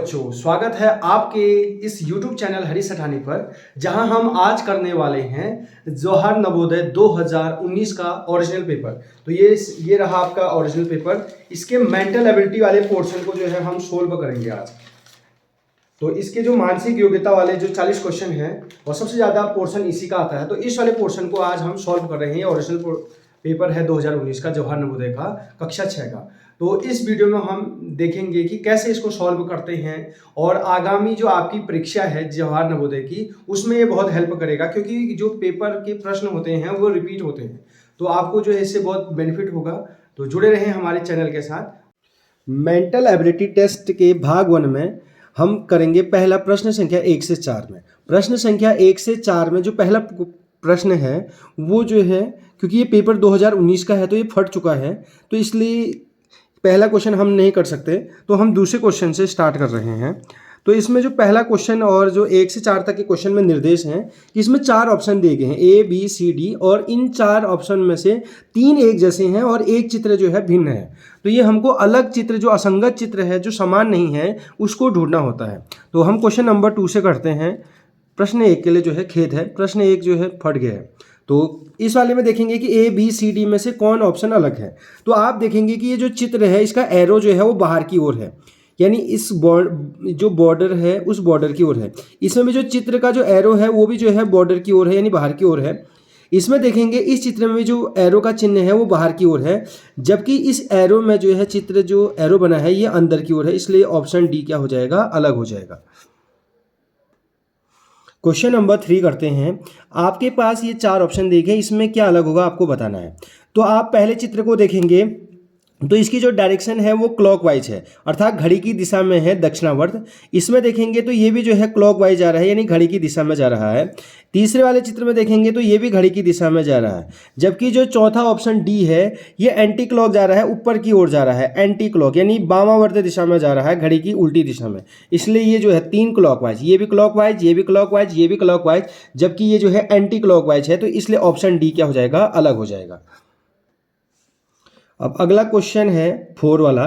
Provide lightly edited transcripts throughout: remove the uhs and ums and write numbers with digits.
बच्चों, स्वागत है आपके इस YouTube चैनल हरी सठानी पर, जहां हम आज करने वाले हैं जवाहर नवोदय 2019 का ओरिजिनल पेपर। तो ये रहा आपका ओरिजिनल पेपर। इसके मेंटल एबिलिटी वाले पोर्शन को जो है हम सोल्व करेंगे आज। तो इसके जो मानसिक योग्यता वाले जो 40 क्वेश्चन हैं और सबसे ज़्यादा पोर्शन इसी का आता है। तो इस वाले पोर्शन को आज हम सॉल्व कर रहे हैं। ओरिजिनल पेपर है 2019 का, जवाहर नवोदय का, कक्षा 6 का। तो इस वीडियो में हम देखेंगे कि कैसे इसको सॉल्व करते हैं और आगामी जो आपकी परीक्षा है जवाहर नवोदय की, उसमें ये बहुत हेल्प करेगा, क्योंकि जो पेपर के प्रश्न होते हैं वो रिपीट होते हैं। तो आपको जो है इससे बहुत बेनिफिट होगा। तो जुड़े रहें हमारे चैनल के साथ। मेंटल एबिलिटी टेस्ट के भाग 1 में हम करेंगे पहला प्रश्न संख्या 1 से 4 में। प्रश्न संख्या 1 से 4 में जो पहला प्रश्न है वो जो है, क्योंकि ये पेपर 2019 का है तो ये फट चुका है, तो इसलिए पहला क्वेश्चन हम नहीं कर सकते। तो हम दूसरे क्वेश्चन से स्टार्ट कर रहे हैं। तो इसमें जो पहला क्वेश्चन और जो 1 से 4 तक के क्वेश्चन में निर्देश हैं, इसमें 4 ऑप्शन दिए गए हैं A, B, C, D, और इन 4 ऑप्शन में से 3 एक जैसे हैं और एक चित्र जो है भिन्न है। तो ये हमको अलग चित्र, जो असंगत चित्र है, जो समान नहीं है, उसको ढूंढना होता है। तो हम क्वेश्चन नंबर 2 से करते हैं। प्रश्न 1 के लिए जो है खेद है, प्रश्न 1 जो है फट गया है। तो इस वाले में देखेंगे कि A, B, C, D में से कौन ऑप्शन अलग है। तो आप देखेंगे कि ये जो चित्र है, इसका एरो जो है वो बाहर की ओर है, यानी इस जो बॉर्डर है उस बॉर्डर की ओर है। इसमें भी जो चित्र का जो एरो है वो भी जो है बॉर्डर की ओर है, यानी बाहर की ओर है। इसमें देखेंगे इस चित्र में जो एरो का चिन्ह है वो बाहर की ओर है, जबकि इस एरो में जो है चित्र जो एरो बना है ये अंदर की ओर है, इसलिए ऑप्शन डी क्या हो जाएगा, अलग हो जाएगा। क्वेश्चन नंबर 3 करते हैं। आपके पास ये 4 ऑप्शन देखे, इसमें क्या अलग होगा आपको बताना है। तो आप पहले चित्र को देखेंगे तो इसकी जो डायरेक्शन है वो क्लॉकवाइज है, अर्थात घड़ी की दिशा में है, दक्षिणावर्त। इसमें देखेंगे तो ये भी जो है क्लॉकवाइज जा रहा है, यानी घड़ी की दिशा में जा रहा है। तीसरे वाले चित्र में देखेंगे तो ये भी घड़ी की दिशा में जा रहा है, जबकि जो चौथा ऑप्शन डी है ये एंटी क्लॉक जा रहा है, ऊपर की ओर जा रहा है, एंटी क्लॉक यानी वामावर्त दिशा में जा रहा है, घड़ी की उल्टी दिशा में। इसलिए ये जो है 3 क्लॉकवाइज, ये भी क्लॉकवाइज, ये भी क्लॉकवाइज, ये भी क्लॉकवाइज, जबकि ये जो है एंटी क्लॉकवाइज है। तो इसलिए ऑप्शन डी क्या हो जाएगा, अलग हो जाएगा। अब अगला क्वेश्चन है 4 वाला।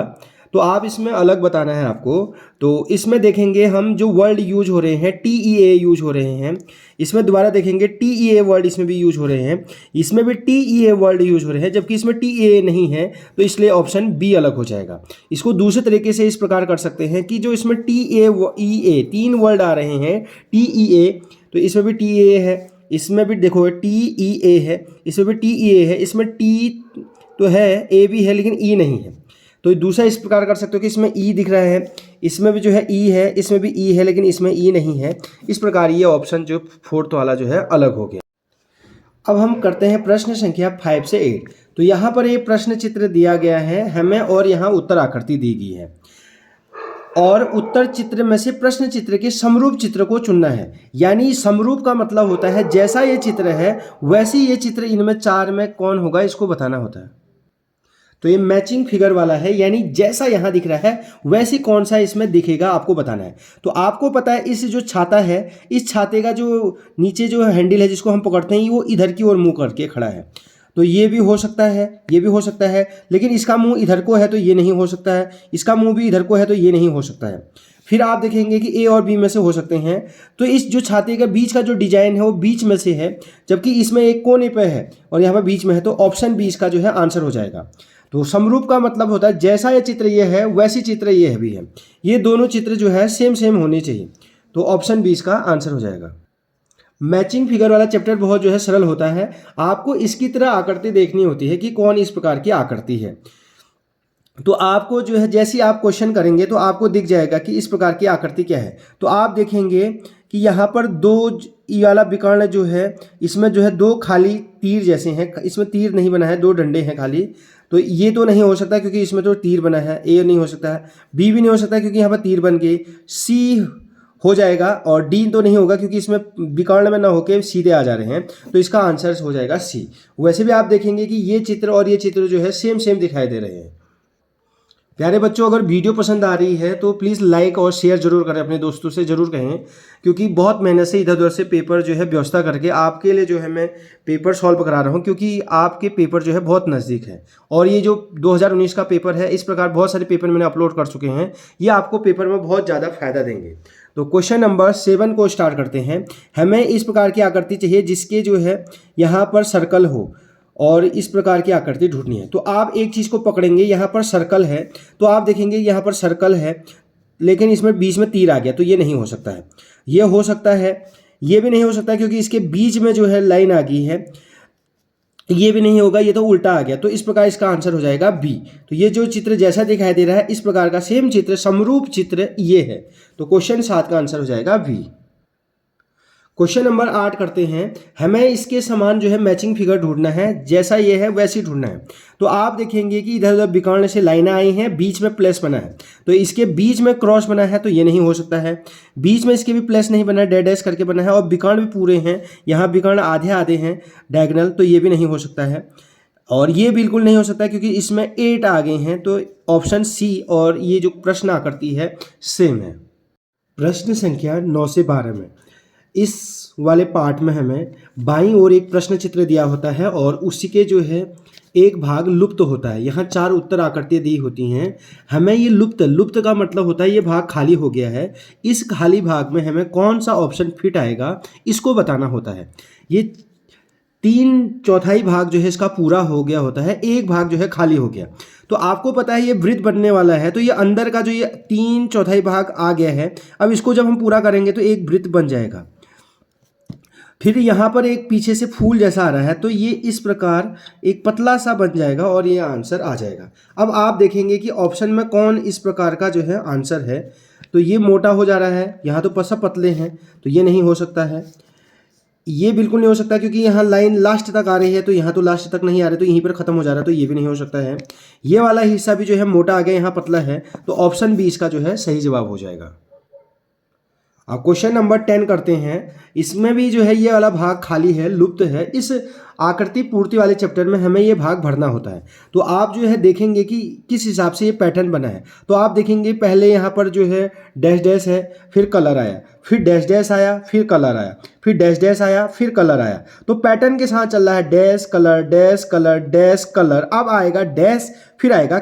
तो आप इसमें अलग बताना है आपको। तो इसमें देखेंगे हम जो वर्ड यूज हो रहे हैं, TEA यूज हो रहे हैं। इसमें दोबारा देखेंगे TEA वर्ड इसमें भी यूज हो रहे हैं, इसमें भी TEA वर्ड यूज हो रहे हैं, जबकि इसमें TEA नहीं है। तो इसलिए ऑप्शन बी अलग हो जाएगा। इसको दूसरे तरीके से इस प्रकार कर सकते हैं कि जो इसमें TAEA 3 वर्ड आ रहे हैं, TEA, तो इसमें भी TEA है, इसमें भी देखो TEA है, इसमें भी TEA है, इसमें T तो है, ए भी है, लेकिन ई नहीं है। तो दूसरा इस प्रकार कर सकते हो कि इसमें ई दिख रहा है, इसमें भी जो है ई है, इसमें भी ई है, लेकिन इसमें ई नहीं है। इस प्रकार ये ऑप्शन जो 4th वाला जो है अलग हो गया। अब हम करते हैं प्रश्न संख्या 5 से 8। तो यहाँ पर ये प्रश्न चित्र दिया गया है हमें, और यहाँ उत्तर आकृति दी गई है, और उत्तर चित्र में से प्रश्न चित्र के समरूप चित्र को चुनना है। यानी समरूप का मतलब होता है जैसा ये चित्र है वैसी ये चित्र इनमें 4 में कौन होगा, इसको बताना होता है। तो ये मैचिंग फिगर वाला है, यानी जैसा यहाँ दिख रहा है वैसी कौन सा इसमें दिखेगा आपको बताना है। तो आपको पता है इस जो छाता है, इस छाते का जो नीचे जो हैंडल है जिसको हम पकड़ते हैं, वो इधर की ओर मुंह करके खड़ा है। तो ये भी हो सकता है, ये भी हो सकता है, लेकिन इसका मुंह इधर को है तो ये नहीं हो सकता है, इसका मुंह भी इधर को है तो ये नहीं हो सकता है। फिर आप देखेंगे कि ए और बी में से हो सकते हैं। तो इस जो छाते का बीच का जो डिजाइन है वो बीच में से है, जबकि इसमें एक कोने पे है और यहाँ पर बीच में है। तो ऑप्शन बी इसका जो है आंसर हो जाएगा। तो समरूप का मतलब होता है जैसा ये चित्र ये है वैसी चित्र ये भी है, ये दोनों चित्र जो है सेम सेम होने चाहिए। तो ऑप्शन बी इसका आंसर हो जाएगा। मैचिंग फिगर वाला चैप्टर बहुत जो है सरल होता है। आपको इसकी तरह आकृति देखनी होती है कि कौन इस प्रकार की आकृति है। तो आपको जो है जैसी आप क्वेश्चन करेंगे तो आपको दिख जाएगा कि इस प्रकार की आकृति क्या है। तो आप देखेंगे कि यहाँ पर 2 ई वाला विकर्ण जो है, इसमें जो है 2 खाली तीर जैसे हैं, इसमें तीर नहीं बना है, 2 डंडे हैं खाली। तो ये तो नहीं हो सकता क्योंकि इसमें तो तीर बना है। ए नहीं हो सकता है, बी भी नहीं हो सकता क्योंकि यहाँ पर तीर बन गई, सी हो जाएगा, और डी तो नहीं होगा क्योंकि इसमें विकर्ण में ना होके सीधे आ जा रहे हैं। तो इसका आंसर हो जाएगा सी। वैसे भी आप देखेंगे कि ये चित्र और ये चित्र जो है सेम सेम दिखाई दे रहे हैं। प्यारे बच्चों, अगर वीडियो पसंद आ रही है तो प्लीज़ लाइक और शेयर जरूर करें, अपने दोस्तों से ज़रूर कहें, क्योंकि बहुत मेहनत से इधर उधर से पेपर जो है व्यवस्था करके आपके लिए जो है मैं पेपर सॉल्व करा रहा हूँ, क्योंकि आपके पेपर जो है बहुत नज़दीक है। और ये जो 2019 का पेपर है, इस प्रकार बहुत सारे पेपर मैंने अपलोड कर चुके हैं, ये आपको पेपर में बहुत ज़्यादा फायदा देंगे। तो क्वेश्चन नंबर 7 को स्टार्ट करते हैं। हमें इस प्रकार की आकृति चाहिए जिसके जो है यहाँ पर सर्कल हो और इस प्रकार की आकृति ढूंढनी है। तो आप एक चीज़ को पकड़ेंगे, यहाँ पर सर्कल है तो आप देखेंगे यहाँ पर सर्कल है, लेकिन इसमें बीच में तीर आ गया, तो ये नहीं हो सकता है। ये हो सकता है, ये भी नहीं हो सकता क्योंकि इसके बीच में जो है लाइन आ गई है। ये भी नहीं होगा, ये तो उल्टा आ गया, तो इस प्रकार इसका आंसर हो जाएगा बी। तो ये जो चित्र जैसा दिखाई दे रहा है, इस प्रकार का सेम चित्र, समरूप चित्र ये है। तो क्वेश्चन 7 का आंसर हो जाएगा बी। क्वेश्चन नंबर 8 करते हैं। हमें इसके समान जो है मैचिंग फिगर ढूंढना है, जैसा ये है वैसे ही ढूंढना है। तो आप देखेंगे कि इधर उधर विकर्ण से लाइनें आई हैं, बीच में प्लस बना है, तो इसके बीच में क्रॉस बना है, तो ये नहीं हो सकता है। बीच में इसके भी प्लस नहीं बना है, डैश डैश करके बना है, और विकर्ण भी पूरे हैं, यहाँ विकर्ण आधे आधे हैं डायगोनल, तो ये भी नहीं हो सकता है। और ये बिल्कुल नहीं हो सकता क्योंकि इसमें 8 आ गए हैं, तो ऑप्शन सी और ये जो प्रश्न आकृति है सेम है। प्रश्न संख्या 9 से 12 में इस वाले पार्ट में हमें बाईं ओर एक प्रश्न चित्र दिया होता है और उसी के जो है एक भाग लुप्त होता है। यहाँ 4 उत्तर आकृतियाँ दी होती हैं। हमें ये लुप्त का मतलब होता है ये भाग खाली हो गया है। इस खाली भाग में हमें कौन सा ऑप्शन फिट आएगा इसको बताना होता है। ये 3/4 भाग जो है इसका पूरा हो गया होता है, एक भाग जो है खाली हो गया। तो आपको पता है ये वृत्त बनने वाला है, तो ये अंदर का जो ये 3/4 भाग आ गया है, अब इसको जब हम पूरा करेंगे तो एक वृत्त बन जाएगा। फिर यहाँ पर एक पीछे से फूल जैसा आ रहा है, तो ये इस प्रकार एक पतला सा बन जाएगा और ये आंसर आ जाएगा। अब आप देखेंगे कि ऑप्शन में कौन इस प्रकार का जो है आंसर है, तो ये मोटा हो जा रहा है, यहाँ तो सब पतले हैं, तो ये नहीं हो सकता है। ये बिल्कुल नहीं हो सकता क्योंकि यहाँ लाइन लास्ट तक आ रही है, तो यहाँ तो लास्ट तक नहीं आ रही, तो यहीं पर खत्म हो जा रहा है, तो ये भी नहीं हो सकता है। ये वाला हिस्सा भी जो है मोटा आ गया, यहाँ पतला है, तो ऑप्शन बी इसका जो है सही जवाब हो जाएगा। अब क्वेश्चन नंबर 10 करते हैं। इसमें भी जो है ये वाला भाग खाली है, लुप्त है। इस आकृति पूर्ति वाले चैप्टर में हमें ये भाग भरना होता है। तो आप जो है देखेंगे कि किस हिसाब से ये पैटर्न बना है। तो आप देखेंगे पहले यहाँ पर जो है डैश डैश है, फिर कलर आया, फिर डैश डैश आया, फिर कलर आया, फिर डैश डैश आया, फिर कलर आया। तो पैटर्न के साथ चल रहा है dash colour dash colour dash colour. अब आएगा डैश, फिर आएगा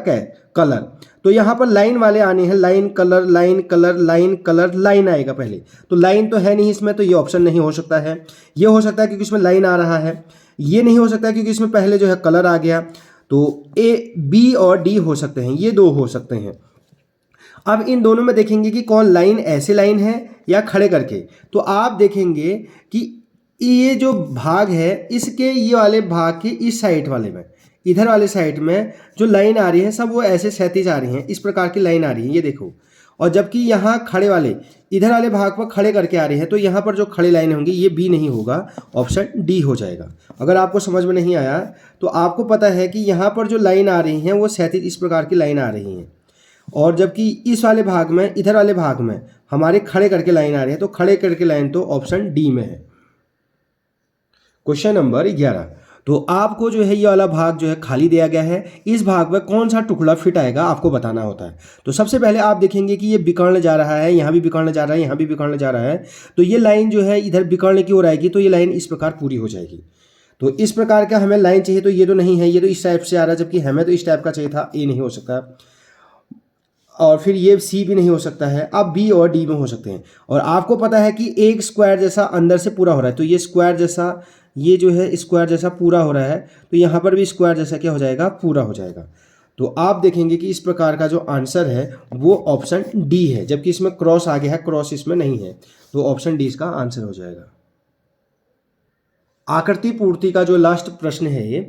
कलर। तो यहाँ पर लाइन वाले आने हैं, line colour line colour line colour line आएगा पहले। तो लाइन तो है नहीं इसमें, तो ये ऑप्शन नहीं हो सकता है। ये हो सकता है क्योंकि इसमें लाइन आ रहा है। ये नहीं हो सकता क्योंकि इसमें पहले जो है कलर आ गया। तो ए बी और डी हो सकते हैं, ये 2 हो सकते हैं। अब इन दोनों में देखेंगे कि कौन लाइन ऐसे लाइन है या खड़े करके। तो आप देखेंगे कि ये जो भाग है इसके ये वाले भाग के इस साइड वाले में, इधर वाले साइड में जो लाइन आ रही है सब वो ऐसे क्षैतिज आ रही हैं, इस प्रकार की लाइन आ रही है, ये देखो। और जबकि यहाँ खड़े वाले इधर वाले भाग पर खड़े करके आ रही है, तो यहाँ पर जो खड़े लाइन होंगी ये बी नहीं होगा, ऑप्शन डी हो जाएगा। अगर आपको समझ में नहीं आया तो आपको पता है कि यहाँ पर जो लाइन आ रही हैं वो क्षैतिज इस प्रकार की लाइन आ रही हैं, और जबकि इस वाले भाग में इधर वाले भाग में हमारे खड़े करके लाइन आ रही है, तो खड़े करके लाइन तो ऑप्शन डी में है। Question number 11। तो आपको जो है ये वाला भाग जो है खाली दिया गया है, इस भाग में कौन सा टुकड़ा फिट आएगा आपको बताना होता है। तो सबसे पहले आप देखेंगे कि ये विकर्ण जा रहा है, यहाँ भी विकर्ण जा रहा है, यहाँ भी विकर्ण जा रहा है, तो ये लाइन जो है इधर विकर्ण की ओर आएगी, तो ये लाइन इस प्रकार पूरी हो जाएगी। तो इस प्रकार का हमें लाइन चाहिए, तो ये तो नहीं है, ये तो इस टाइप से आ रहा है, जबकि हमें तो इस टाइप का चाहिए था, ए नहीं हो सकता। और फिर ये सी भी नहीं हो सकता है। अब बी और डी में हो सकते हैं। और आपको पता है कि एक स्क्वायर जैसा अंदर से पूरा हो रहा है, तो ये स्क्वायर जैसा, ये जो है स्क्वायर जैसा पूरा हो रहा है, तो यहाँ पर भी स्क्वायर जैसा क्या हो जाएगा, पूरा हो जाएगा। तो आप देखेंगे कि इस प्रकार का जो आंसर है वो ऑप्शन डी है, जबकि इसमें क्रॉस आ गया है, क्रॉस इसमें नहीं है, तो ऑप्शन डी इसका आंसर हो जाएगा। आकृति पूर्ति का जो लास्ट प्रश्न है ये,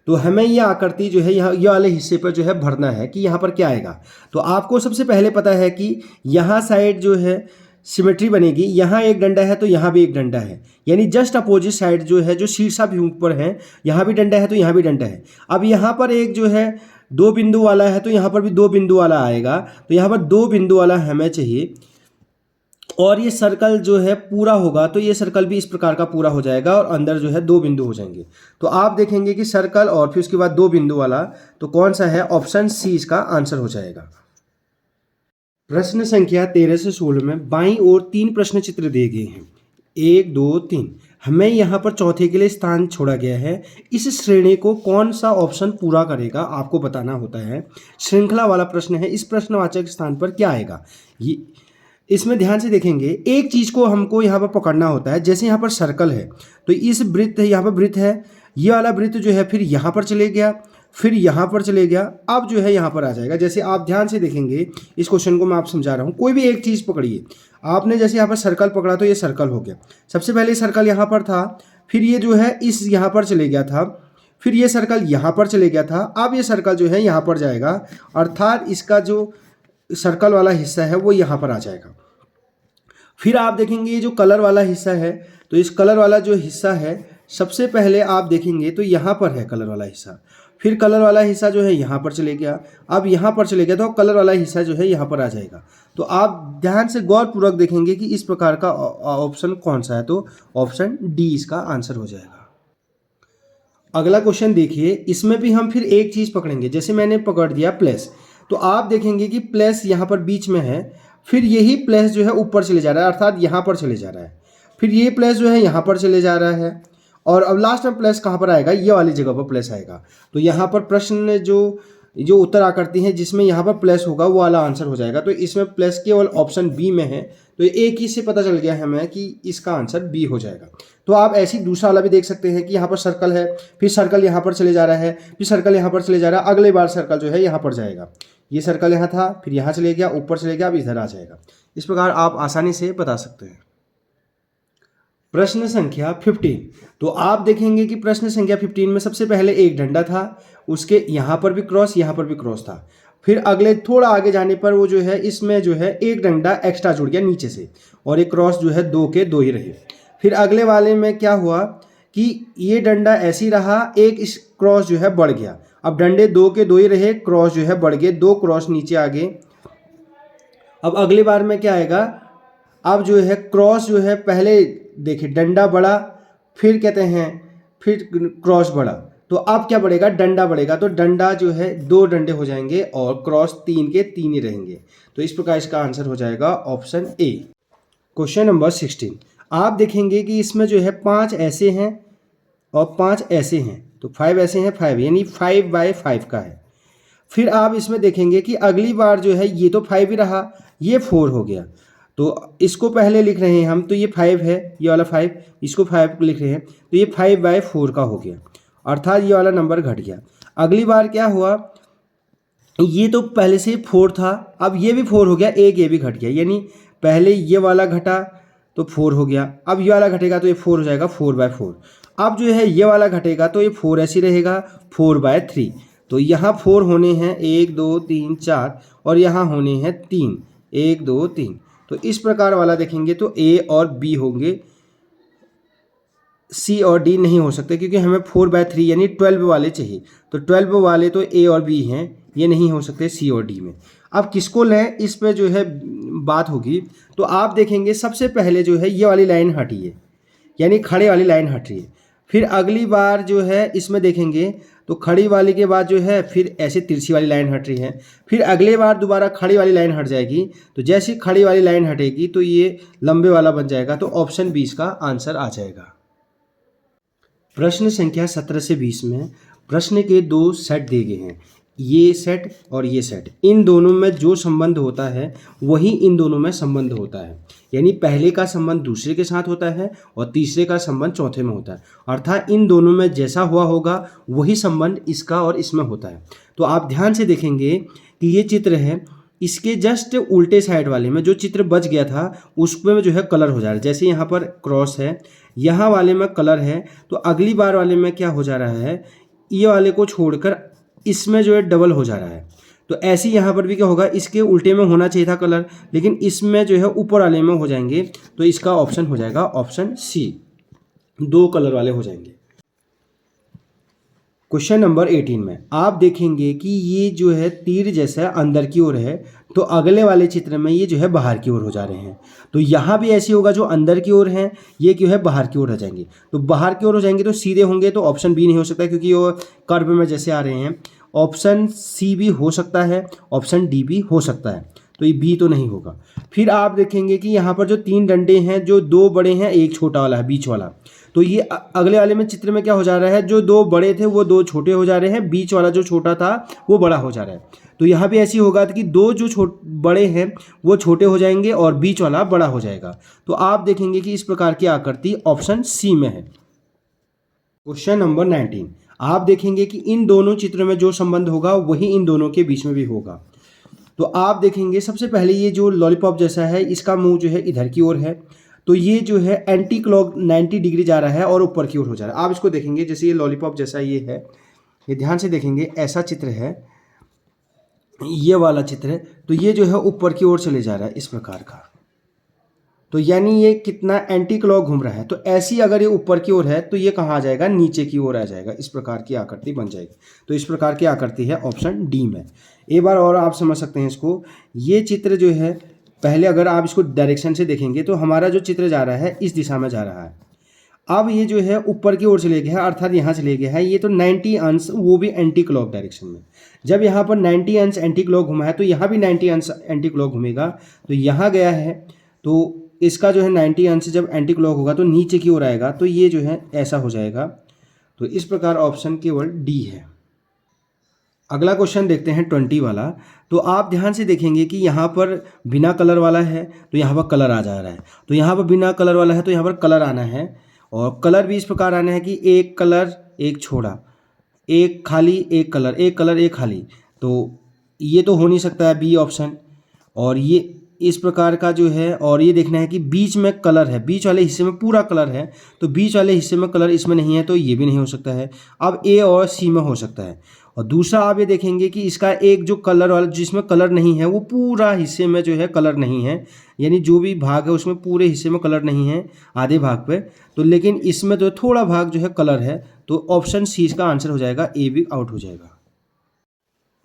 तो हमें ये आकृति जो है यहाँ ये वाले हिस्से पर जो है भरना है कि यहाँ पर क्या आएगा। तो आपको सबसे पहले पता है कि यहाँ साइड जो है सिमेट्री बनेगी, यहाँ एक डंडा है तो यहाँ भी एक डंडा है, यानी जस्ट अपोजिट साइड जो है, जो शीर्षाभिमुख पर है, यहाँ भी डंडा है तो यहाँ भी डंडा है। अब यहाँ पर एक जो है 2 बिंदु वाला है, तो यहाँ पर भी 2 बिंदु वाला आएगा, तो यहाँ पर 2 बिंदु वाला हमें चाहिए। और ये सर्कल जो है पूरा होगा तो ये सर्कल भी इस प्रकार का पूरा हो जाएगा और अंदर जो है 2 बिंदु हो जाएंगे। तो आप देखेंगे कि सर्कल और फिर उसके बाद 2 बिंदु वाला, तो कौन सा है? ऑप्शन सी इसका आंसर हो जाएगा। प्रश्न संख्या 13 से 16 में बाईं ओर 3 प्रश्न चित्र दिए गए हैं, 1 2 3। हमें यहाँ पर चौथे के लिए स्थान छोड़ा गया है। इस श्रेणी को कौन सा ऑप्शन पूरा करेगा आपको बताना होता है। श्रृंखला वाला प्रश्न है। इस प्रश्नवाचक स्थान पर क्या आएगा? ये इसमें ध्यान से देखेंगे, एक चीज़ को हमको यहाँ पर पकड़ना होता है। जैसे यहाँ पर सर्कल है तो इस वृत्त है, यहाँ पर वृत्त है, ये वाला वृत्त जो है फिर यहाँ पर चले गया, फिर यहाँ पर चले गया, अब जो है यहाँ पर आ जाएगा। जैसे आप ध्यान से देखेंगे, इस क्वेश्चन को मैं आप समझा रहा हूँ। कोई भी एक चीज़ पकड़िए, आपने जैसे यहाँ पर सर्कल पकड़ा तो ये सर्कल हो गया। सबसे पहले सर्कल यहाँ पर था, फिर ये जो है इस यहाँ पर चले गया था, फिर ये सर्कल यहाँ पर चले गया था, अब ये सर्कल जो है यहाँ पर जाएगा, अर्थात इसका जो सर्कल वाला हिस्सा है वो यहाँ पर आ जाएगा। फिर आप देखेंगे ये जो कलर वाला हिस्सा है, तो इस कलर वाला जो हिस्सा है सबसे पहले आप देखेंगे तो यहाँ पर है कलर वाला हिस्सा, फिर कलर वाला हिस्सा जो है यहाँ पर चले गया, अब यहाँ पर चले गया तो कलर वाला हिस्सा जो है यहाँ पर आ जाएगा। तो आप ध्यान से गौरपूर्वक देखेंगे कि इस प्रकार का ऑप्शन कौन सा है, तो ऑप्शन डी इसका आंसर हो जाएगा। अगला क्वेश्चन देखिए, इसमें भी हम फिर एक चीज़ पकड़ेंगे। जैसे मैंने पकड़ दिया प्लस, तो आप देखेंगे कि प्लस यहाँ पर बीच में है, फिर यही प्लस जो है ऊपर चले जा रहा है, अर्थात यहाँ पर चले जा रहा है, फिर ये प्लस जो है यहाँ पर चले जा रहा है, और अब लास्ट में प्लस कहाँ पर आएगा? ये वाली जगह पर प्लस आएगा। तो यहाँ पर प्रश्न जो उत्तर आकृति है जिसमें यहाँ पर प्लस होगा वो वाला आंसर हो जाएगा। तो इसमें प्लस केवल ऑप्शन बी में है, तो एक ही से पता चल गया है हमें कि इसका आंसर बी हो जाएगा। तो आप ऐसे ही दूसरा वाला भी देख सकते हैं कि यहाँ पर सर्कल है, फिर सर्कल यहाँ पर चले जा रहा है, फिर सर्कल यहाँ पर चले जा रहा है, अगले बार सर्कल जो है यहाँ पर जाएगा। ये सर्कल यहाँ था, फिर यहाँ चले गया, ऊपर चले गया, अब इधर आ जाएगा। इस प्रकार आप आसानी से बता सकते हैं। प्रश्न संख्या 15, तो आप देखेंगे कि प्रश्न संख्या 15 में सबसे पहले एक डंडा था, उसके यहाँ पर भी क्रॉस, यहाँ पर भी क्रॉस था। फिर अगले थोड़ा आगे जाने पर वो जो है इसमें जो है एक डंडा एक्स्ट्रा जुड़ गया नीचे से, और एक क्रॉस जो है 2 के 2 ही रहे। फिर अगले वाले में क्या हुआ कि ये डंडा ऐसे ही रहा, एक इस क्रॉस जो है बढ़ गया। अब डंडे 2 के 2 ही रहे, क्रॉस जो है बढ़ गए, 2 क्रॉस नीचे आ गए। अब अगली बार में क्या आएगा? अब जो है क्रॉस जो है पहले देखिए डंडा बढ़ा, फिर कहते हैं फिर क्रॉस बढ़ा, तो अब क्या बढ़ेगा? डंडा बढ़ेगा। तो डंडा जो है 2 डंडे हो जाएंगे और क्रॉस 3 के 3 ही रहेंगे। तो इस प्रकार इसका आंसर हो जाएगा ऑप्शन ए। क्वेश्चन नंबर 16, आप देखेंगे कि इसमें जो है 5 ऐसे हैं और 5 ऐसे हैं, तो 5 ऐसे हैं, 5 यानी 5/5 का है। फिर आप इसमें देखेंगे कि अगली बार जो है ये तो 5 ही रहा, ये 4 हो गया, तो इसको पहले लिख रहे हैं हम, तो ये 5 है, ये वाला 5, इसको 5 लिख रहे हैं, तो ये 5/4 का हो गया, अर्थात ये वाला नंबर घट गया। अगली बार क्या हुआ? ये तो पहले से 4 था, अब ये भी 4 हो गया, एक ये भी घट गया, यानी पहले ये वाला घटा तो 4 हो गया, अब ये वाला घटेगा तो ये 4 हो जाएगा, 4/4। अब जो है ये वाला घटेगा तो ये 4 ऐसे रहेगा, 4/3। तो यहाँ 4 होने हैं 1 2 3 4, और यहाँ होने हैं 3, 1 2 3। तो इस प्रकार वाला देखेंगे तो ए और बी होंगे, सी और डी नहीं हो सकते, क्योंकि हमें 4/3 यानी 12 वाले चाहिए। तो 12 वाले तो ए और बी हैं, ये नहीं हो सकते सी और डी में। अब किसको लें, इस पे जो है बात होगी। तो आप देखेंगे सबसे पहले जो है ये वाली लाइन हटी है, यानी खड़े वाली लाइन हट रही है। फिर अगली बार जो है इसमें देखेंगे तो खड़ी वाली के बाद जो है फिर ऐसे तिरछी वाली लाइन हट रही है, फिर अगले बार दोबारा खड़ी वाली लाइन हट जाएगी। तो जैसी खड़ी वाली लाइन हटेगी तो ये लंबे वाला बन जाएगा, तो ऑप्शन 20 का आंसर आ जाएगा। प्रश्न संख्या 17 से 20 में प्रश्न के 2 सेट दिए गए हैं, ये सेट और ये सेट। इन दोनों में जो संबंध होता है वही इन दोनों में संबंध होता है, यानी पहले का संबंध दूसरे के साथ होता है और तीसरे का संबंध चौथे में होता है, अर्थात इन दोनों में जैसा हुआ होगा वही संबंध इसका और इसमें होता है। तो आप ध्यान से देखेंगे कि ये चित्र है, इसके जस्ट उल्टे साइड वाले में जो चित्र बच गया था उसमें जो है कलर हो जा रहा है। जैसे यहाँ पर क्रॉस है, यहाँ वाले में कलर है, तो अगली बार वाले में क्या हो जा रहा है, ये वाले को छोड़कर इसमें जो है डबल हो जा रहा है। तो ऐसे ही यहाँ पर भी क्या होगा, इसके उल्टे में होना चाहिए था कलर, लेकिन इसमें जो है ऊपर वाले में हो जाएंगे। तो इसका ऑप्शन हो जाएगा ऑप्शन सी, 2 कलर वाले हो जाएंगे। क्वेश्चन नंबर 18 में आप देखेंगे कि ये जो है तीर जैसा अंदर की ओर है, तो अगले वाले चित्र में ये जो है बाहर की ओर हो जा रहे हैं। तो यहाँ भी ऐसे होगा, जो अंदर की ओर हैं ये क्यों है बाहर की ओर आ जाएंगे। तो बाहर की ओर हो जाएंगे तो सीधे होंगे, तो ऑप्शन बी नहीं हो सकता क्योंकि वो कर्व में जैसे आ रहे हैं। ऑप्शन सी भी हो सकता है, ऑप्शन डी भी हो सकता है, तो ये बी तो नहीं होगा। फिर आप देखेंगे कि यहाँ पर जो 3 डंडे हैं, जो 2 बड़े हैं एक छोटा वाला है बीच वाला, तो ये अगले वाले में चित्र में क्या हो जा रहा है, जो 2 बड़े थे वो 2 छोटे हो जा रहे हैं, बीच वाला जो छोटा था वो बड़ा हो जा रहा है। तो यहाँ भी ऐसी होगा कि 2 जो बड़े हैं वो छोटे हो जाएंगे और बीच वाला बड़ा हो जाएगा। तो आप देखेंगे कि इस प्रकार की आकृति ऑप्शन सी में है। क्वेश्चन नंबर 19 आप देखेंगे कि इन दोनों चित्रों में जो संबंध होगा वही इन दोनों के बीच में भी होगा। तो आप देखेंगे सबसे पहले ये जो लॉलीपॉप जैसा है इसका मुंह जो है इधर की ओर है, तो ये जो है एंटी क्लॉक 90 डिग्री जा रहा है और ऊपर की ओर हो जा रहा है। आप इसको देखेंगे जैसे ये लॉलीपॉप जैसा ये है, ये ध्यान से देखेंगे ऐसा चित्र है, ये वाला चित्र है, तो ये जो है ऊपर की ओर चले जा रहा है इस प्रकार का। तो यानी ये कितना एंटी क्लॉक घूम रहा है। तो ऐसी अगर ये ऊपर की ओर है तो ये कहाँ आ जाएगा, नीचे की ओर आ जाएगा, इस प्रकार की आकृति बन जाएगी। तो इस प्रकार की आकृति है ऑप्शन डी में। एक बार और आप समझ सकते हैं इसको। ये चित्र जो है पहले अगर आप इसको डायरेक्शन से देखेंगे तो हमारा जो चित्र जा रहा है इस दिशा में जा रहा है। अब ये जो है ऊपर की ओर चले गया है, अर्थात यहाँ चले गया है, ये तो 90 अंश, वो भी एंटी क्लॉक डायरेक्शन में। जब यहाँ पर 90 अंश एंटी क्लॉक घुमा है तो यहाँ भी 90 अंश एंटी क्लॉक घूमेगा। तो यहाँ गया है तो इसका जो है 90 अंश जब एंटी क्लॉक होगा तो नीचे की ओर आएगा, तो ये जो है ऐसा हो जाएगा। तो इस प्रकार ऑप्शन केवल डी है। अगला क्वेश्चन देखते हैं 20 वाला। तो आप ध्यान से देखेंगे कि यहाँ पर बिना कलर वाला है तो यहाँ पर कलर आ जा रहा है, तो यहाँ पर बिना कलर वाला है तो यहाँ पर कलर आना है, और कलर भी इस प्रकार आना है कि एक कलर एक छोड़ा, एक खाली एक कलर, एक कलर एक खाली। तो ये तो हो नहीं सकता है बी ऑप्शन। और ये इस प्रकार का जो है, और ये देखना है कि बीच में कलर है, बीच वाले हिस्से में पूरा कलर है, तो बीच वाले हिस्से में कलर इसमें नहीं है, तो ये भी नहीं हो सकता है। अब ए और सी में हो सकता है। और दूसरा आप ये देखेंगे कि इसका एक जो कलर वाला जिसमें कलर नहीं है वो पूरा हिस्से में जो है कलर नहीं है, यानी जो भी भाग है उसमें पूरे हिस्से में कलर नहीं है, आधे भाग पे। तो लेकिन इसमें तो थोड़ा भाग जो है कलर है, तो ऑप्शन सी इसका आंसर हो जाएगा, ए भी आउट हो जाएगा।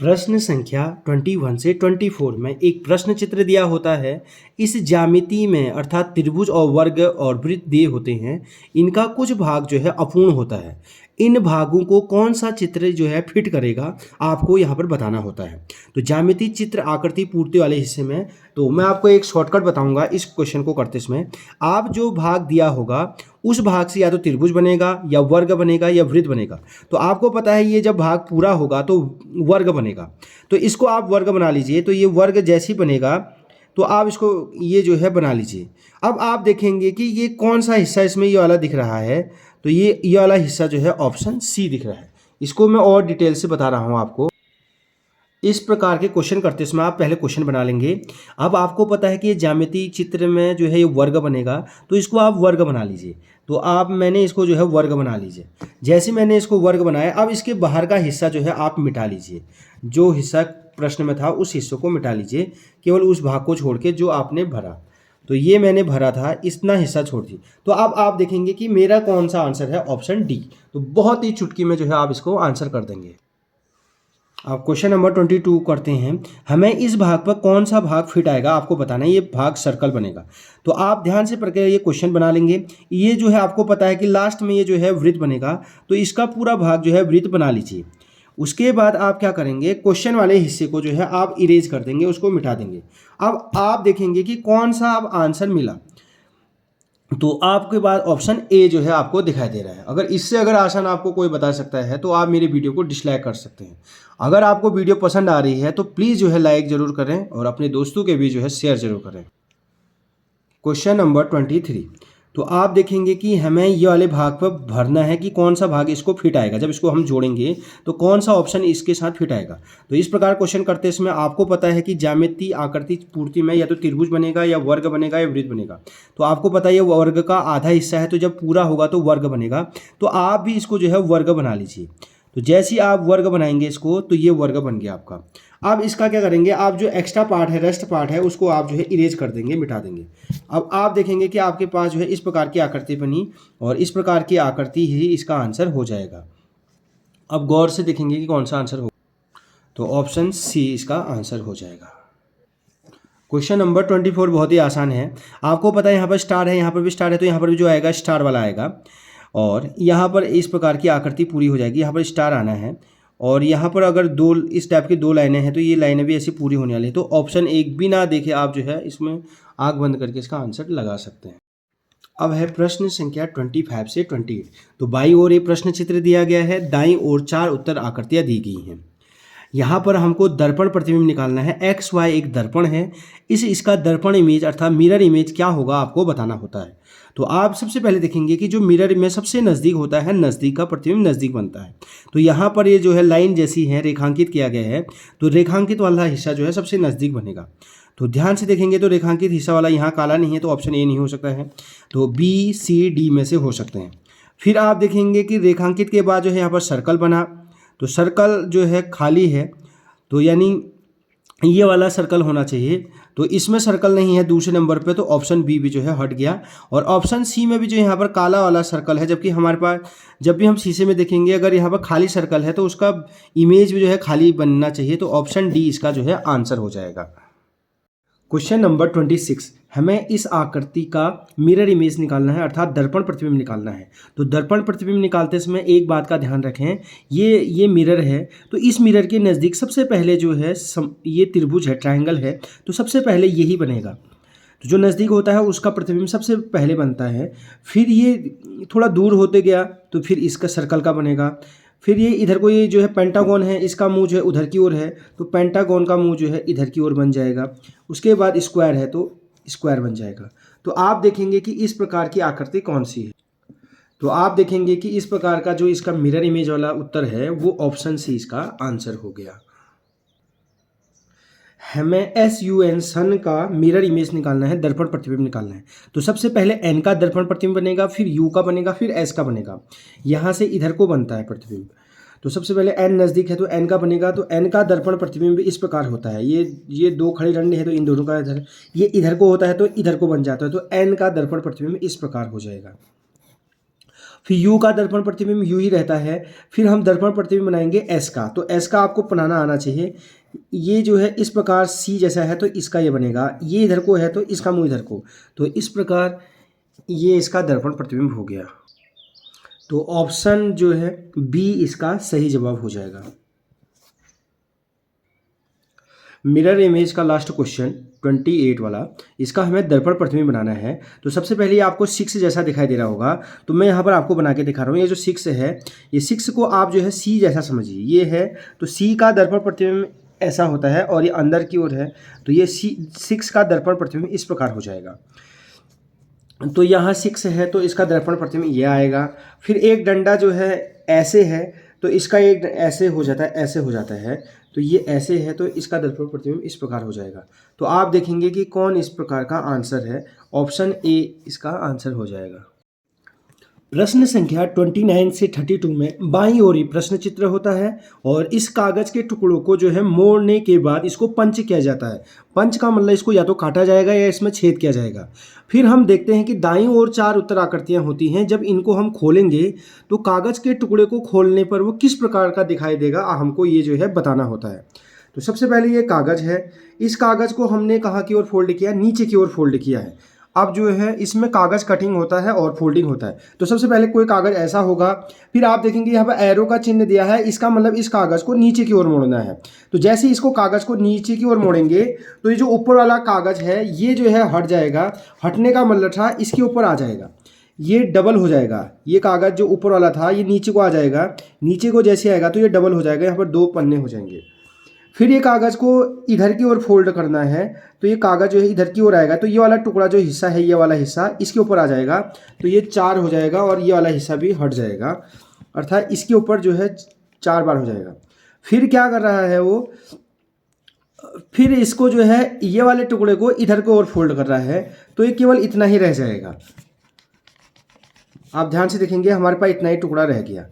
प्रश्न संख्या 21 से 24 में एक प्रश्न चित्र दिया होता है। इस ज्यामिति में अर्थात त्रिभुज और वर्ग और वृत्त दिए होते हैं, इनका कुछ भाग जो है अपूर्ण होता है। इन भागों को कौन सा चित्र जो है फिट करेगा, आपको यहाँ पर बताना होता है। तो ज्यामिति चित्र आकृति पूर्ति वाले हिस्से में, तो मैं आपको एक शॉर्टकट बताऊंगा इस क्वेश्चन को करते समय। आप जो भाग दिया होगा उस भाग से या तो त्रिभुज बनेगा या वर्ग बनेगा या वृत्त बनेगा। तो आपको पता है ये जब भाग पूरा होगा तो वर्ग बनेगा, तो इसको आप वर्ग बना लीजिए। तो ये वर्ग जैसे ही बनेगा तो आप इसको ये जो है बना लीजिए। अब आप देखेंगे कि ये कौन सा हिस्सा इसमें ये वाला दिख रहा है, तो ये वाला हिस्सा जो है ऑप्शन सी दिख रहा है। इसको मैं और डिटेल से बता रहा हूँ आपको। इस प्रकार के क्वेश्चन करते समय आप पहले क्वेश्चन बना लेंगे। अब आपको पता है कि ये ज्यामिति चित्र में जो है ये वर्ग बनेगा, तो इसको आप वर्ग बना लीजिए। तो आप मैंने इसको जो है वर्ग बना लीजिए। जैसे मैंने इसको वर्ग बनाया, अब इसके बाहर का हिस्सा जो है आप मिटा लीजिए। जो हिस्सा प्रश्न में था उस हिस्से को मिटा लीजिए, केवल उस भाग को छोड़ के जो आपने भरा। तो ये मैंने भरा था, इतना हिस्सा छोड़ दी। तो अब आप देखेंगे कि मेरा कौन सा आंसर है, ऑप्शन डी। तो बहुत ही चुटकी में जो है आप इसको आंसर कर देंगे। अब क्वेश्चन नंबर 22 करते हैं। हमें इस भाग पर कौन सा भाग फिट आएगा आपको बताना है। ये भाग सर्कल बनेगा। तो आप ध्यान से प्रक्रिया ये क्वेश्चन बना लेंगे। ये जो है आपको पता है कि लास्ट में ये जो है वृत्त बनेगा, तो इसका पूरा भाग जो है वृत्त बना लीजिए। उसके बाद आप क्या करेंगे, क्वेश्चन वाले हिस्से को जो है आप इरेज कर देंगे, उसको मिटा देंगे। अब आप देखेंगे कि कौन सा अब आंसर मिला, तो आपके बाद ऑप्शन ए जो है आपको दिखाई दे रहा है। अगर आसान आपको कोई बता सकता है तो आप मेरी वीडियो को डिसलाइक कर सकते हैं। अगर आपको वीडियो पसंद आ रही है तो प्लीज़ जो है लाइक ज़रूर करें और अपने दोस्तों के भी जो है शेयर ज़रूर करें। Question number 23। तो आप देखेंगे कि हमें ये वाले भाग पर भरना है कि कौन सा भाग इसको फिट आएगा। जब इसको हम जोड़ेंगे तो कौन सा ऑप्शन इसके साथ फिट आएगा। तो इस प्रकार क्वेश्चन करते समय आपको पता है कि ज्यामिति आकृति पूर्ति में या तो त्रिभुज बनेगा या वर्ग बनेगा या वृत्त बनेगा। तो आपको पता है ये वर्ग का आधा हिस्सा है, तो जब पूरा होगा तो वर्ग बनेगा। तो आप भी इसको जो है वर्ग बना लीजिए। तो जैसे ही आप वर्ग बनाएंगे इसको, तो ये वर्ग बन गया आपका। अब इसका क्या करेंगे, आप जो एक्स्ट्रा पार्ट है, रेस्ट पार्ट है, उसको आप जो है इरेज कर देंगे, मिटा देंगे। अब आप देखेंगे कि आपके पास जो है इस प्रकार की आकृति बनी, और इस प्रकार की आकृति ही इसका आंसर हो जाएगा। अब गौर से देखेंगे कि कौन सा आंसर हो, तो ऑप्शन सी इसका आंसर हो जाएगा। क्वेश्चन नंबर 24 बहुत ही आसान है। आपको पता है यहाँ पर स्टार है, यहाँ पर भी स्टार है, तो यहाँ पर भी जो आएगा स्टार वाला आएगा। और यहाँ पर इस प्रकार की आकृति पूरी हो जाएगी, यहाँ पर स्टार आना है। और यहाँ पर अगर दो इस टाइप की दो लाइनें हैं तो ये लाइनें भी ऐसी पूरी होने वाली है। तो ऑप्शन एक बिना देखे आप जो है इसमें आँख बंद करके इसका आंसर लगा सकते हैं। अब है प्रश्न संख्या 25 से 28। तो बाईं ओर एक प्रश्न चित्र दिया गया है, दाईं ओर 4 उत्तर आकृतियाँ दी गई हैं। यहाँ पर हमको दर्पण प्रतिबिंब निकालना है। एक्स वाई एक दर्पण है, इसका दर्पण इमेज अर्थात मिरर इमेज क्या होगा आपको बताना होता है। तो आप सबसे पहले देखेंगे कि जो मिरर में सबसे नज़दीक होता है, नज़दीक का प्रतिबिंब नज़दीक बनता है। तो यहाँ पर ये जो है लाइन जैसी है, रेखांकित किया गया है, तो रेखांकित वाला हिस्सा जो है सबसे नज़दीक बनेगा। तो ध्यान से देखेंगे तो रेखांकित हिस्सा वाला यहाँ काला नहीं है, तो ऑप्शन ए नहीं हो सकता है, तो बी सी डी में से हो सकते हैं। फिर आप देखेंगे कि रेखांकित के बाद जो है यहाँ पर सर्कल बना, तो सर्कल जो है खाली है, तो यानी ये वाला सर्कल होना चाहिए। तो इसमें सर्कल नहीं है दूसरे नंबर पे, तो ऑप्शन बी भी जो है हट गया। और ऑप्शन सी में भी जो यहाँ पर काला वाला सर्कल है, जबकि हमारे पास जब भी हम शीशे में देखेंगे अगर यहाँ पर खाली सर्कल है तो उसका इमेज भी जो है खाली बनना चाहिए। तो ऑप्शन डी इसका जो है आंसर हो जाएगा। क्वेश्चन नंबर 26, हमें इस आकृति का मिरर इमेज निकालना है, अर्थात दर्पण प्रतिबिंब निकालना है। तो दर्पण प्रतिबिंब निकालते समय एक बात का ध्यान रखें, ये मिरर है, तो इस मिरर के नज़दीक सबसे पहले जो है ये त्रिभुज है, ट्रायंगल है, तो सबसे पहले यही बनेगा। तो जो नज़दीक होता है उसका प्रतिबिंब सबसे पहले बनता है। फिर ये थोड़ा दूर होते गया तो फिर इसका सर्कल का बनेगा। फिर ये इधर को ये जो है पेंटागन है, इसका मुंह जो है उधर की ओर है, तो पेंटागन का मुंह जो है इधर की ओर बन जाएगा। उसके बाद स्क्वायर है तो स्क्वायर बन जाएगा। तो आप देखेंगे कि इस प्रकार की आकृति कौन सी है। तो आप देखेंगे कि इस प्रकार का जो इसका मिरर इमेज वाला उत्तर है वो ऑप्शन सी इसका आंसर हो गया। हमें SUN सन का मिरर इमेज निकालना है, दर्पण प्रतिबिंब निकालना है। तो सबसे पहले N का दर्पण प्रतिबिंब बनेगा, फिर U का बनेगा, फिर S का बनेगा। यहाँ से इधर को बनता है प्रतिबिंब। तो सबसे पहले N नज़दीक है तो N का बनेगा, तो N का दर्पण प्रतिबिंब इस प्रकार होता है। ये दो खड़े डंडे हैं तो इन दोनों का इधर, ये इधर को होता है तो इधर को बन जाता है। तो N का दर्पण प्रतिबिंब इस प्रकार हो जाएगा। फिर U का दर्पण प्रतिबिंब यूँ ही रहता है। फिर हम दर्पण प्रतिबिंब बनाएंगे S का, तो S का आपको बनाना आना चाहिए। ये जो है इस प्रकार C जैसा है तो इसका ये बनेगा, ये इधर को है तो इसका मुंह इधर को, तो इस प्रकार ये इसका दर्पण प्रतिबिंब हो गया। तो ऑप्शन जो है बी इसका सही जवाब हो जाएगा। मिरर इमेज का लास्ट क्वेश्चन 28 वाला, इसका हमें दर्पण प्रतिबिंब बनाना है। तो सबसे पहले आपको 6 जैसा दिखाई दे रहा होगा, तो मैं यहाँ पर आपको बना के दिखा रहा हूँ। ये जो 6 है, ये 6 को आप जो है C जैसा समझिए, ये है तो C का दर्पण प्रतिबिंब ऐसा होता है और ये अंदर की ओर है, तो ये 6 का दर्पण प्रतिबिंब इस प्रकार हो जाएगा। तो यहाँ 6 है तो इसका दर्पण प्रतिबिंब ये आएगा। फिर एक डंडा जो है ऐसे है तो इसका एक ऐसे हो जाता है, ऐसे हो जाता है, तो ये ऐसे है तो इसका दर्पण प्रतिबिंब इस प्रकार हो जाएगा। तो आप देखेंगे कि कौन इस प्रकार का आंसर है, ऑप्शन ए इसका आंसर हो जाएगा। प्रश्न संख्या 29 से 32 में बाईं ओर प्रश्न चित्र होता है और इस कागज के टुकड़ों को जो है मोड़ने के बाद इसको पंच किया जाता है। पंच का मतलब इसको या तो काटा जाएगा या इसमें छेद किया जाएगा। फिर हम देखते हैं कि दाईं ओर 4 उत्तर आकृतियां होती हैं। जब इनको हम खोलेंगे तो कागज के टुकड़े को खोलने पर वो किस प्रकार का दिखाई देगा, हमको ये जो है बताना होता है। तो सबसे पहले ये कागज है, इस कागज को हमने कहाँ की ओर फोल्ड किया, नीचे की ओर फोल्ड किया है। अब जो है इसमें कागज़ कटिंग होता है और फोल्डिंग होता है। तो सबसे पहले कोई कागज़ ऐसा होगा, फिर आप देखेंगे यहाँ पर एरो का चिन्ह दिया है, इसका मतलब इस कागज़ को नीचे की ओर मोड़ना है। तो जैसे इसको कागज़ को नीचे की ओर मोड़ेंगे तो ये जो ऊपर वाला कागज़ है ये जो है हट जाएगा। हटने का मतलब था इसके ऊपर आ जाएगा, ये डबल हो जाएगा। ये कागज़ जो ऊपर वाला था ये नीचे को आ जाएगा, नीचे को जैसे आएगा तो ये डबल हो जाएगा, यहाँ पर 2 पन्ने हो जाएंगे। फिर ये कागज़ को इधर की ओर फोल्ड करना है तो ये कागज़ जो है इधर की ओर आएगा, तो ये वाला टुकड़ा जो हिस्सा है, ये वाला हिस्सा इसके ऊपर आ जाएगा, तो ये 4 हो जाएगा और ये वाला हिस्सा भी हट जाएगा, अर्थात इसके ऊपर जो है 4 बार हो जाएगा। फिर क्या कर रहा है वो, फिर इसको जो है ये वाले टुकड़े को इधर को ओर फोल्ड कर रहा है, तो ये केवल इतना ही रह जाएगा। आप ध्यान से देखेंगे हमारे पास इतना ही टुकड़ा रह गया।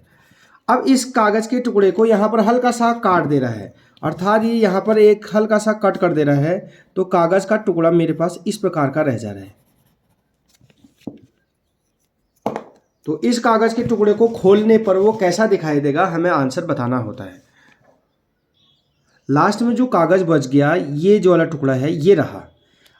अब इस कागज़ के टुकड़े को यहाँ पर हल्का सा काट दे रहा है, अर्थात ये यहाँ पर एक हल्का सा कट कर दे रहा है, तो कागज़ का टुकड़ा मेरे पास इस प्रकार का रह जा रहा है। तो इस कागज़ के टुकड़े को खोलने पर वो कैसा दिखाई देगा, हमें आंसर बताना होता है। लास्ट में जो कागज़ बच गया, ये जो वाला टुकड़ा है, ये रहा।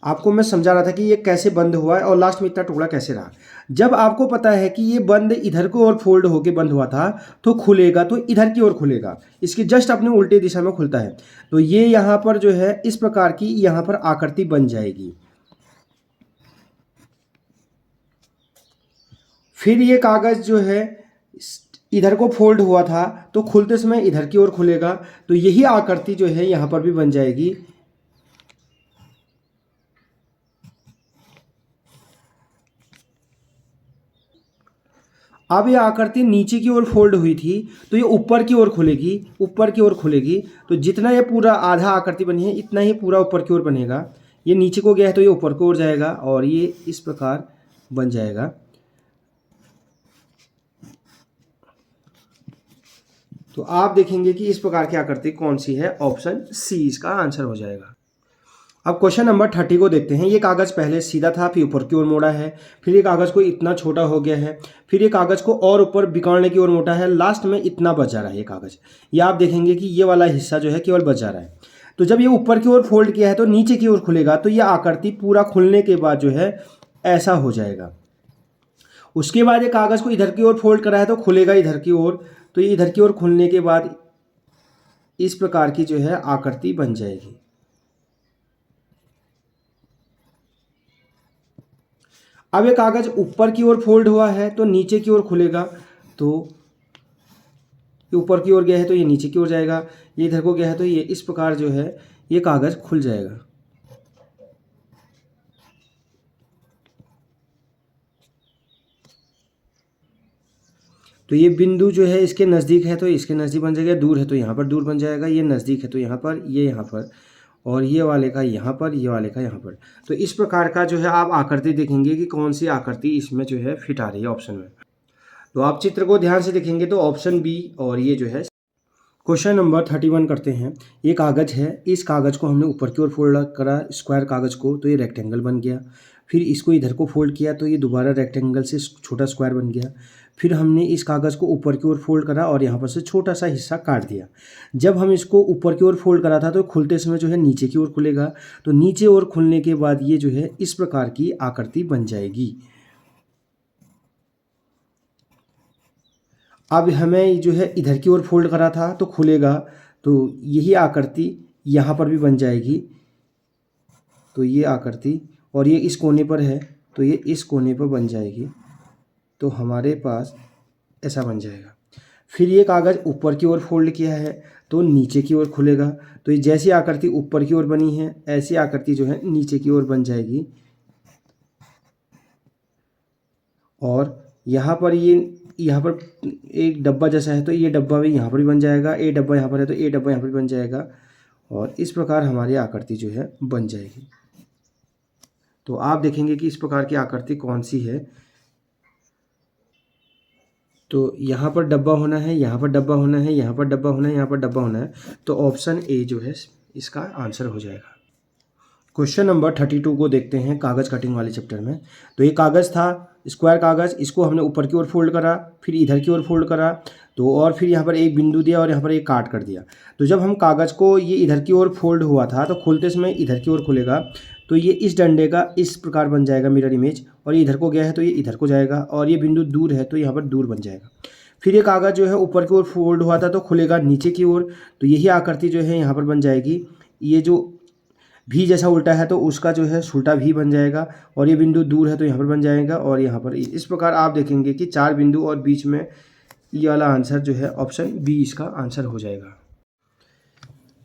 आपको मैं समझा रहा था कि ये कैसे बंद हुआ है और लास्ट में इतना टुकड़ा कैसे रहा। जब आपको पता है कि ये बंद इधर को और फोल्ड होके बंद हुआ था, तो खुलेगा तो इधर की ओर खुलेगा, इसके जस्ट अपने उल्टे दिशा में खुलता है। तो ये यहाँ पर जो है इस प्रकार की यहाँ पर आकृति बन जाएगी। फिर ये कागज़ जो है इधर को फोल्ड हुआ था, तो खुलते समय इधर की ओर खुलेगा, तो यही आकृति जो है यहाँ पर भी बन जाएगी। अब ये आकृति नीचे की ओर फोल्ड हुई थी, तो ये ऊपर की ओर खुलेगी, ऊपर की ओर खुलेगी। तो जितना ये पूरा आधा आकृति बनी है, इतना ही पूरा ऊपर की ओर बनेगा। ये नीचे को गया है तो ये ऊपर की ओर जाएगा और ये इस प्रकार बन जाएगा। तो आप देखेंगे कि इस प्रकार की आकृति कौन सी है, ऑप्शन सी इसका आंसर हो जाएगा। अब क्वेश्चन नंबर 30 को देखते हैं। ये कागज़ पहले सीधा था, फिर ऊपर की ओर मोड़ा है, फिर ये कागज़ को इतना छोटा हो गया है, फिर ये कागज़ को और ऊपर बिगाड़ने की ओर मोटा है, लास्ट में इतना बच जा रहा है ये कागज़। ये आप देखेंगे कि ये वाला हिस्सा जो है केवल बच जा रहा है। तो जब ये ऊपर की ओर फोल्ड किया है तो नीचे की ओर खुलेगा, तो ये आकृति पूरा खुलने के बाद जो है ऐसा हो जाएगा। उसके बाद ये कागज़ को इधर की ओर फोल्ड करा है तो खुलेगा इधर की ओर, तो ये इधर की ओर खुलने के बाद इस प्रकार की जो है आकृति बन जाएगी। अब ये कागज़ ऊपर की ओर फोल्ड हुआ है तो नीचे की ओर खुलेगा, तो ये ऊपर की ओर गया है तो ये नीचे की ओर जाएगा, ये इधर को गया है तो ये इस प्रकार जो है ये कागज़ खुल जाएगा। तो ये बिंदु जो है इसके नज़दीक है तो इसके नज़दीक बन जाएगा, दूर है तो यहाँ पर दूर बन जाएगा, ये नज़दीक है तो यहाँ पर, ये यहाँ पर, और ये वाले का यहाँ पर, ये वाले का यहाँ पर। तो इस प्रकार का जो है आप आकृति देखेंगे कि कौन सी आकृति इसमें जो है फिट आ रही है ऑप्शन में। तो आप चित्र को ध्यान से देखेंगे तो ऑप्शन बी और ये जो है। क्वेश्चन नंबर 31 करते हैं। ये कागज़ है, इस कागज़ को हमने ऊपर की ओर फोल्ड करा स्क्वायर कागज़ को, तो ये रेक्टेंगल बन गया। फिर इसको इधर को फोल्ड किया तो ये दोबारा रेक्टेंगल से छोटा स्क्वायर बन गया। फिर हमने इस कागज़ को ऊपर की ओर फोल्ड करा और यहाँ पर से छोटा सा हिस्सा काट दिया। जब हम इसको ऊपर की ओर फोल्ड करा था तो खुलते समय जो है नीचे की ओर खुलेगा, तो नीचे ओर खुलने के बाद ये जो है इस प्रकार की आकृति बन जाएगी। अब हमें जो है इधर की ओर फोल्ड करा था तो खुलेगा, तो यही आकृति यहाँ पर भी बन जाएगी। तो ये आकृति, और ये इस कोने पर है तो ये इस कोने पर बन जाएगी, तो हमारे पास ऐसा बन जाएगा। फिर ये कागज़ ऊपर की ओर फोल्ड किया है तो नीचे की ओर खुलेगा, तो ये जैसी आकृति ऊपर की ओर बनी है ऐसी आकृति जो है नीचे की ओर बन जाएगी। और यहाँ पर यहाँ पर एक डब्बा जैसा है तो ये डब्बा भी यहाँ पर भी बन जाएगा, ए डब्बा यहाँ पर है तो ए डब्बा यहाँ पर भी बन जाएगा, और इस प्रकार हमारी आकृति जो है बन जाएगी। तो आप देखेंगे कि इस प्रकार की आकृति कौन सी है। तो यहाँ पर डब्बा होना है, यहाँ पर डब्बा होना है, यहाँ पर डब्बा होना है, यहाँ पर डब्बा होना है, तो ऑप्शन ए जो है इसका आंसर हो जाएगा। क्वेश्चन नंबर 32 को देखते हैं कागज़ कटिंग वाले चैप्टर में। तो ये कागज़ था स्क्वायर कागज़, इसको हमने ऊपर की ओर फोल्ड करा, फिर इधर की ओर फोल्ड करा, तो और फिर यहाँ पर एक बिंदु दिया और यहाँ पर एक काट कर दिया। तो जब हम कागज़ को ये इधर की ओर फोल्ड हुआ था तो खुलते समय इधर की ओर खुलेगा, तो ये इस डंडे का इस प्रकार बन जाएगा मिरर इमेज, और ये इधर को गया है तो ये इधर को जाएगा, और ये बिंदु दूर है तो यहाँ पर दूर बन जाएगा। फिर ये कागज़ जो है ऊपर की ओर फोल्ड हुआ था तो खुलेगा नीचे की ओर, तो यही आकृति जो है यहाँ पर बन जाएगी। ये जो भी जैसा उल्टा है तो उसका जो है उल्टा भी बन जाएगा, और ये बिंदु दूर है तो यहाँ पर बन जाएगा, और यहाँ पर इस प्रकार आप देखेंगे कि 4 बिंदु और बीच में ये वाला आंसर जो है ऑप्शन बी इसका आंसर हो जाएगा।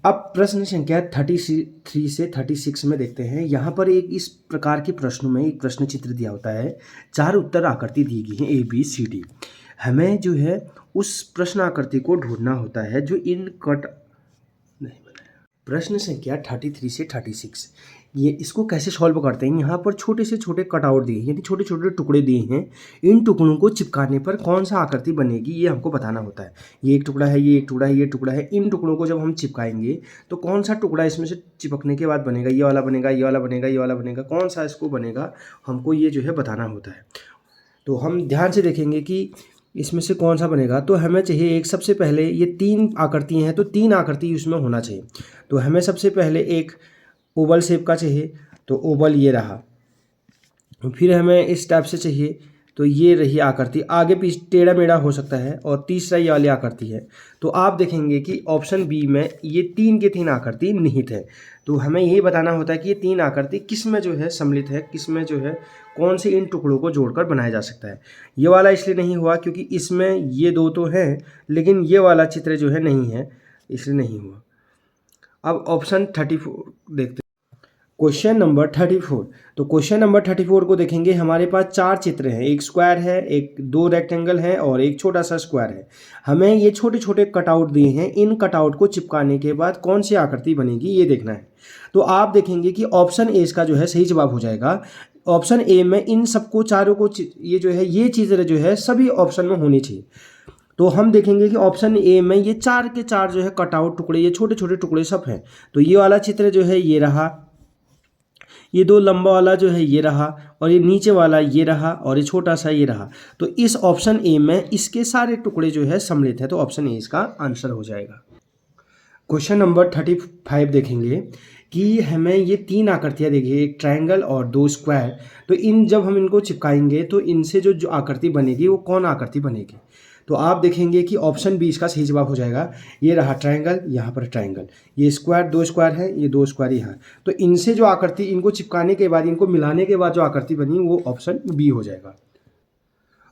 अब प्रश्न संख्या 33 से 36 में देखते हैं। यहाँ पर एक इस प्रकार के प्रश्नों में एक प्रश्न चित्र दिया होता है, 4 उत्तर आकृति दी गई हैं A B C D। हमें जो है उस प्रश्न आकृति को ढूंढना होता है जो इन कट नहीं बनाया। प्रश्न संख्या 33 से 36, ये इसको कैसे सॉल्व करते हैं। यहाँ पर छोटे से छोटे कटआउट दिए यानी छोटे छोटे टुकड़े दिए हैं, इन टुकड़ों को चिपकाने पर कौन सा आकृति बनेगी ये हमको बताना होता है। ये एक टुकड़ा है, ये एक टुकड़ा है, ये टुकड़ा है, इन टुकड़ों को जब हम चिपकाएंगे तो कौन सा टुकड़ा इसमें से चिपकने के बाद बनेगा, ये वाला बनेगा, ये वाला बनेगा, ये वाला बनेगा, कौन सा इसको बनेगा हमको ये जो है बताना होता है। तो हम ध्यान से देखेंगे कि इसमें से कौन सा बनेगा। तो हमें चाहिए एक, सबसे पहले ये 3 आकृतियाँ हैं तो 3 आकृति उसमें होना चाहिए। तो हमें सबसे पहले एक ओवल शेप का चाहिए, तो ओवल ये रहा। फिर हमें इस टाइप से चाहिए, तो ये रही आकृति, आगे पीछे टेढ़ा मेढ़ा हो सकता है। और तीसरा ये वाली आकृति है। तो आप देखेंगे कि ऑप्शन बी में ये 3 के 3 आकृति निहित है। तो हमें यही बताना होता है कि ये 3 आकृति किस में जो है सम्मिलित है, किस में जो है कौन से इन टुकड़ों को जोड़कर बनाया जा सकता है। ये वाला इसलिए नहीं हुआ क्योंकि इसमें ये 2 तो हैं, लेकिन ये वाला चित्र जो है नहीं है, इसलिए नहीं हुआ। अब ऑप्शन 34 देखते हैं। Question number 34। तो क्वेश्चन नंबर 34 को देखेंगे, हमारे पास 4 चित्र हैं, एक स्क्वायर है, एक 2 रेक्टेंगल है और एक छोटा सा स्क्वायर है। हमें ये छोटे छोटे कटआउट दिए हैं, इन कटआउट को चिपकाने के बाद कौन सी आकृति बनेगी ये देखना है। तो आप देखेंगे कि ऑप्शन ए इसका जो है सही जवाब हो जाएगा। ऑप्शन ए में इन सबको चारों को ये जो है ये चीज़ें जो है सभी ऑप्शन में होनी चाहिए। तो हम देखेंगे कि ऑप्शन ए में ये 4 के 4 जो है कटआउट टुकड़े, ये छोटे छोटे टुकड़े सब हैं। तो ये वाला चित्र जो है ये रहा, ये 2 लंबा वाला जो है ये रहा, और ये नीचे वाला ये रहा, और ये छोटा सा ये रहा। तो इस ऑप्शन ए में इसके सारे टुकड़े जो है सम्मिलित है, तो ऑप्शन ए इसका आंसर हो जाएगा। क्वेश्चन नंबर 35 देखेंगे कि हमें ये 3 आकृतियाँ देखिए, एक ट्रायंगल और 2 स्क्वायर। तो इन जब हम इनको चिपकाएंगे तो इनसे जो आकृति बनेगी वो कौन आकृति बनेगी। तो आप देखेंगे कि ऑप्शन बी इसका सही जवाब हो जाएगा। ये रहा ट्रायंगल, यहाँ पर ट्रायंगल, ये स्क्वायर 2 स्क्वायर है, ये 2 स्क्वायर यहाँ। तो इनसे जो आकृति, इनको चिपकाने के बाद, इनको मिलाने के बाद जो आकृति बनी वो ऑप्शन बी हो जाएगा।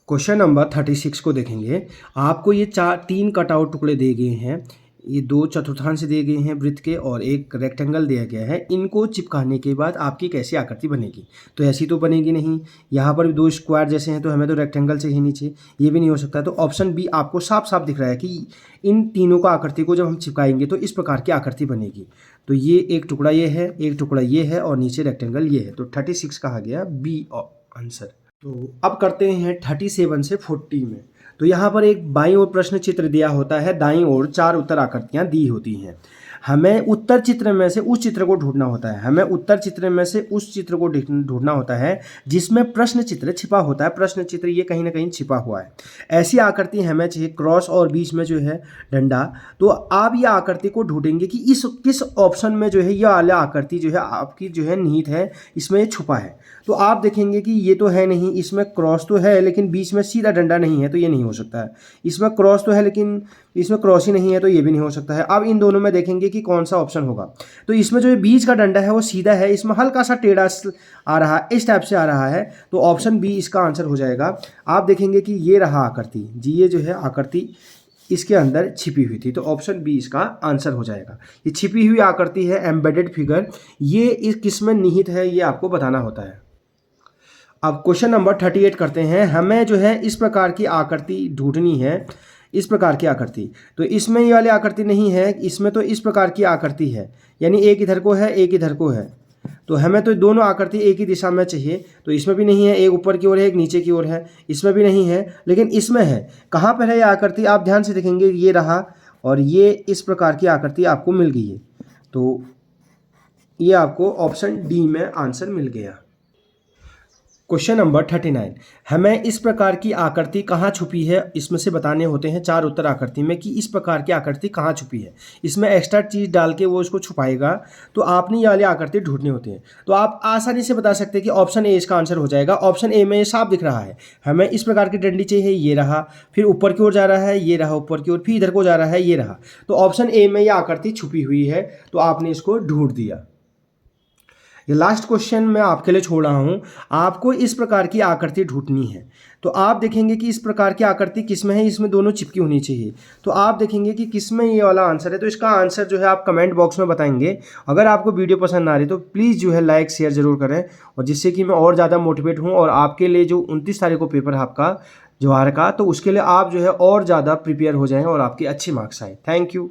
क्वेश्चन नंबर 36 को देखेंगे, आपको ये 3 कटआउट टुकड़े दिए गए हैं, ये 2 चतुर्थांश दिए गए हैं वृत्त के और एक रेक्टेंगल दिया गया है। इनको चिपकाने के बाद आपकी कैसी आकृति बनेगी। तो ऐसी तो बनेगी नहीं, यहाँ पर भी 2 स्क्वायर जैसे हैं, तो हमें तो रेक्टेंगल से ही नीचे, ये भी नहीं हो सकता। तो ऑप्शन बी आपको साफ साफ दिख रहा है कि इन तीनों का आकृति को जब हम चिपकाएंगे तो इस प्रकार की आकृति बनेगी। तो ये एक टुकड़ा ये है, एक टुकड़ा ये है और नीचे रेक्टेंगल ये है। तो 36 कहा गया बी आंसर। तो अब करते हैं 37 से 40 में। तो यहाँ पर एक बाईं ओर प्रश्न चित्र दिया होता है, दाईं ओर 4 उत्तर आकृतियाँ दी होती हैं। हमें उत्तर चित्र में से उस चित्र को ढूंढना होता है। हमें उत्तर चित्र में से उस चित्र को ढूंढना होता है जिसमें प्रश्न चित्र छिपा होता है। प्रश्न चित्र ये कहीं ना कहीं छिपा हुआ है। ऐसी आकृति हमें चाहिए, क्रॉस और बीच में जो है डंडा। तो आप ये आकृति को ढूंढेंगे कि इस किस ऑप्शन में जो है ये वाला आकृति जो है आपकी जो है निहित है, इसमें छुपा है। तो आप देखेंगे कि ये तो है नहीं, इसमें क्रॉस तो है लेकिन बीच में सीधा डंडा नहीं है, तो ये नहीं हो सकता है। इसमें क्रॉस तो है लेकिन इसमें क्रॉस ही नहीं है, तो ये भी नहीं हो सकता है। अब इन दोनों में देखेंगे कि कौन सा ऑप्शन होगा। तो इसमें जो बीच का डंडा है वो सीधा है, इसमें हल्का सा टेढ़ा आ रहा है, इस टाइप से आ रहा है। तो ऑप्शन बी इसका आंसर हो जाएगा। आप देखेंगे कि ये रहा आकृति जी, ये जो है आकृति इसके अंदर छिपी हुई थी। तो ऑप्शन बी इसका आंसर हो जाएगा। ये छिपी हुई आकृति है, एम्बेडेड फिगर, ये इस किस में निहित है ये आपको बताना होता है। अब क्वेश्चन नंबर 38 करते हैं। हमें जो है इस प्रकार की आकृति ढूंढनी है, इस प्रकार की आकृति। तो इसमें ये वाली आकृति नहीं है, इसमें तो इस प्रकार की आकृति है, यानी एक इधर को है एक इधर को है। तो हमें तो दोनों आकृति एक ही दिशा में चाहिए। तो इसमें भी नहीं है, एक ऊपर की ओर है एक नीचे की ओर है, इसमें भी नहीं है, लेकिन इसमें है। कहाँ पर है ये आकृति, आप ध्यान से देखेंगे, ये रहा और ये इस प्रकार की आकृति आपको मिल गई है। तो ये आपको ऑप्शन डी में आंसर मिल गया। Question number 39। हमें इस प्रकार की आकृति कहाँ छुपी है, इसमें से बताने होते हैं 4 उत्तर आकृति में कि इस प्रकार की आकृति कहाँ छुपी है। इसमें एक्स्ट्रा चीज़ डाल के वो इसको छुपाएगा। तो आपने ये वाली आकृति ढूंढनी होती है। तो आप आसानी से बता सकते हैं कि ऑप्शन ए इसका आंसर हो जाएगा। ऑप्शन ए में ये साफ दिख रहा है, हमें इस प्रकार की डंडी चाहिए, ये रहा, फिर ऊपर की ओर जा रहा है, ये रहा ऊपर की ओर, फिर इधर को जा रहा है, ये रहा। तो ऑप्शन ए में ये आकृति छुपी हुई है, तो आपने इसको ढूंढ दिया। ये लास्ट क्वेश्चन मैं आपके लिए छोड़ रहा हूँ। आपको इस प्रकार की आकृति ढूंढनी है। तो आप देखेंगे कि इस प्रकार की आकृति किसमें है, इसमें दोनों चिपकी होनी चाहिए। तो आप देखेंगे कि किसमें ये वाला आंसर है। तो इसका आंसर जो है आप कमेंट बॉक्स में बताएंगे। अगर आपको वीडियो पसंद आ रही तो प्लीज़ जो है लाइक शेयर ज़रूर करें, और जिससे कि मैं और ज़्यादा मोटिवेट हूँ और आपके लिए जो 29 तारीख को पेपर है आपका जवाहर का, तो उसके लिए आप जो है और ज़्यादा प्रिपेयर हो जाएँ और आपके अच्छे मार्क्स आए। Thank you.